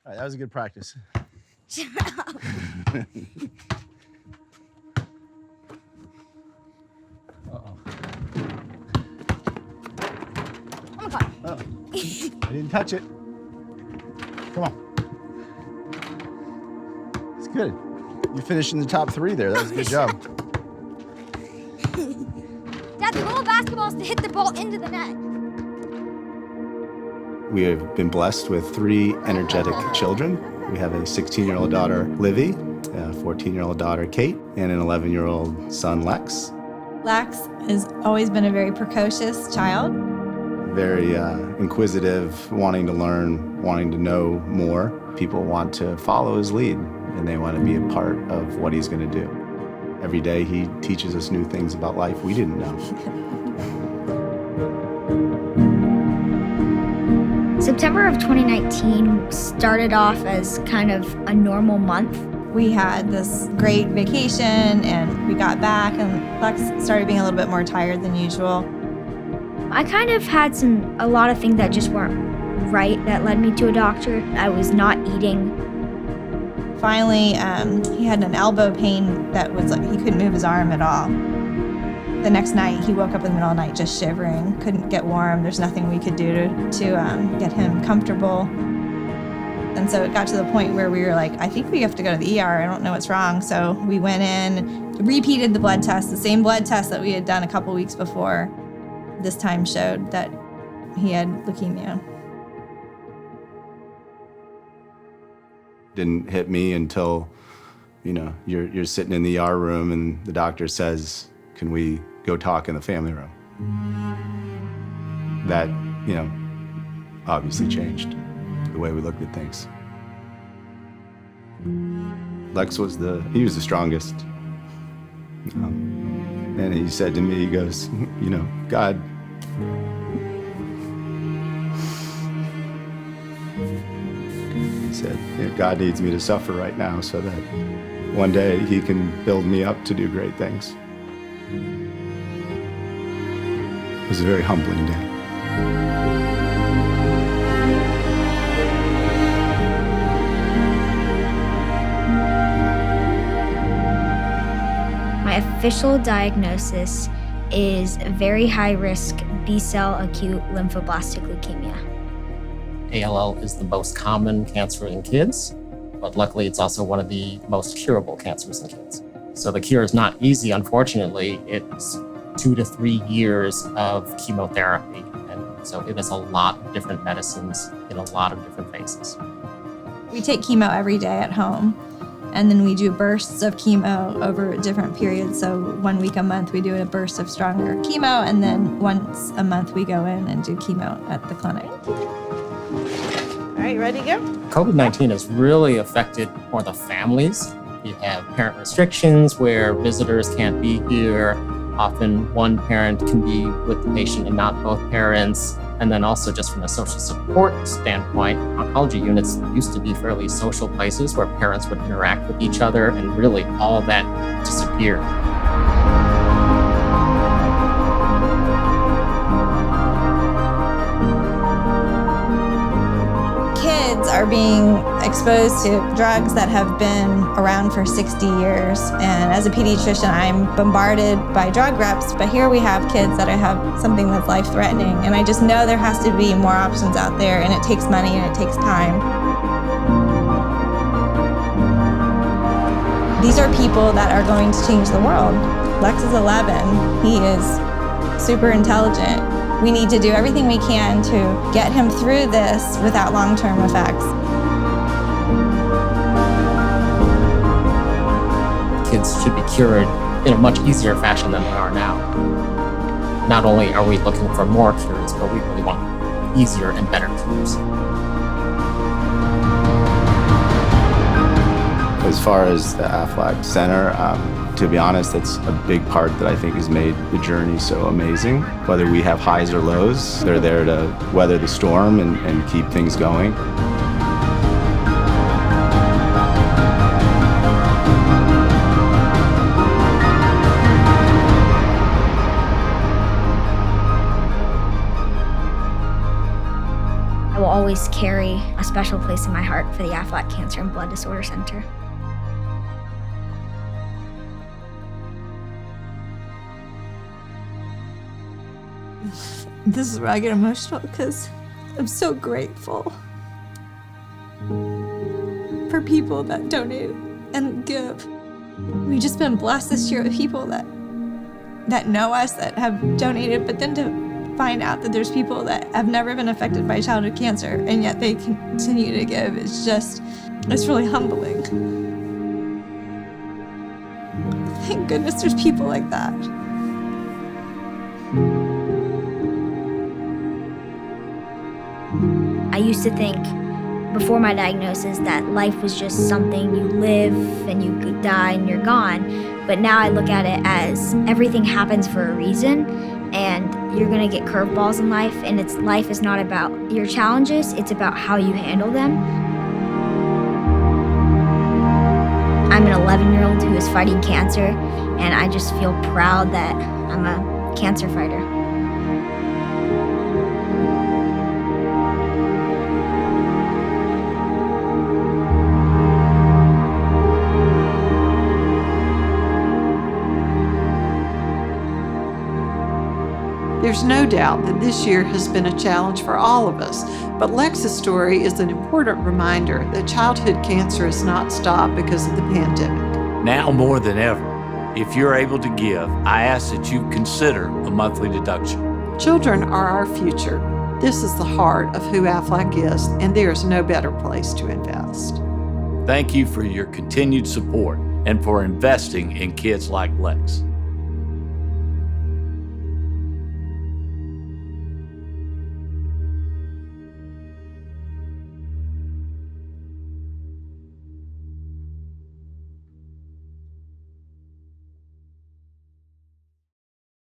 All right, that was a good practice. Shut up. Uh-oh. Oh my God. Oh. I didn't touch it. Come on. It's good. You finished in the top 3 there. That was a good job. Dad, the goal of basketball is to hit the ball into the net. We have been blessed with 3 energetic children. We have a 16-year-old daughter, Livy, a 14-year-old daughter, Kate, and an 11-year-old son, Lex. Lex has always been a very precocious child. Very inquisitive, wanting to learn, wanting to know more. People want to follow his lead, and they want to be a part of what he's going to do. Every day he teaches us new things about life we didn't know. September of 2019 started off as kind of a normal month. We had this great vacation and we got back and Lex started being a little bit more tired than usual. I kind of had a lot of things that just weren't right that led me to a doctor. I was not eating. Finally, he had an elbow pain that was like he couldn't move his arm at all. The next night, he woke up in the middle of the night just shivering, couldn't get warm. There's nothing we could do to get him comfortable. And so it got to the point where we were like, I think we have to go to the ER. I don't know what's wrong. So we went in, repeated the blood test, the same blood test that we had done a couple weeks before. This time showed that he had leukemia. Didn't hit me until, you're sitting in the ER room and the doctor says, can we go talk in the family room? That, obviously changed the way we looked at things. Lex was the strongest. And he said to me, he goes, God, he said, God needs me to suffer right now so that one day he can build me up to do great things. It was a very humbling day. My official diagnosis is very high-risk B-cell acute lymphoblastic leukemia. ALL is the most common cancer in kids, but luckily it's also one of the most curable cancers in kids. So the cure is not easy, unfortunately. It's 2 to 3 years of chemotherapy. And so it is a lot of different medicines in a lot of different phases. We take chemo every day at home, and then we do bursts of chemo over different periods. So 1 week a month, we do a burst of stronger chemo, and then once a month, we go in and do chemo at the clinic. All right, ready to go? COVID-19 has really affected more the families. You have parent restrictions where visitors can't be here. Often one parent can be with the patient and not both parents. And then also just from a social support standpoint, oncology units used to be fairly social places where parents would interact with each other, and really all that disappeared. Kids are being exposed to drugs that have been around for 60 years. And as a pediatrician, I'm bombarded by drug reps, but here we have kids that have something that's life-threatening. And I just know there has to be more options out there, and it takes money and it takes time. These are people that are going to change the world. Lex is 11. He is super intelligent. We need to do everything we can to get him through this without long-term effects. Kids should be cured in a much easier fashion than they are now. Not only are we looking for more cures, but we really want easier and better cures. As far as the Aflac Center, to be honest, that's a big part that I think has made the journey so amazing. Whether we have highs or lows, they're there to weather the storm and keep things going. I will always carry a special place in my heart for the Aflac Cancer and Blood Disorder Center. This is where I get emotional because I'm so grateful for people that donate and give. We've just been blessed this year with people that know us, that have donated, but then to find out that there's people that have never been affected by childhood cancer and yet they continue to give, it's really humbling. Thank goodness there's people like that. I used to think before my diagnosis that life was just something you live and you could die and you're gone. But now I look at it as everything happens for a reason and you're gonna get curveballs in life, and life is not about your challenges, it's about how you handle them. I'm an 11-year-old who is fighting cancer, and I just feel proud that I'm a cancer fighter. There's no doubt that this year has been a challenge for all of us, but Lex's story is an important reminder that childhood cancer has not stopped because of the pandemic. Now more than ever, if you're able to give, I ask that you consider a monthly deduction. Children are our future. This is the heart of who Aflac is, and there is no better place to invest. Thank you for your continued support and for investing in kids like Lex.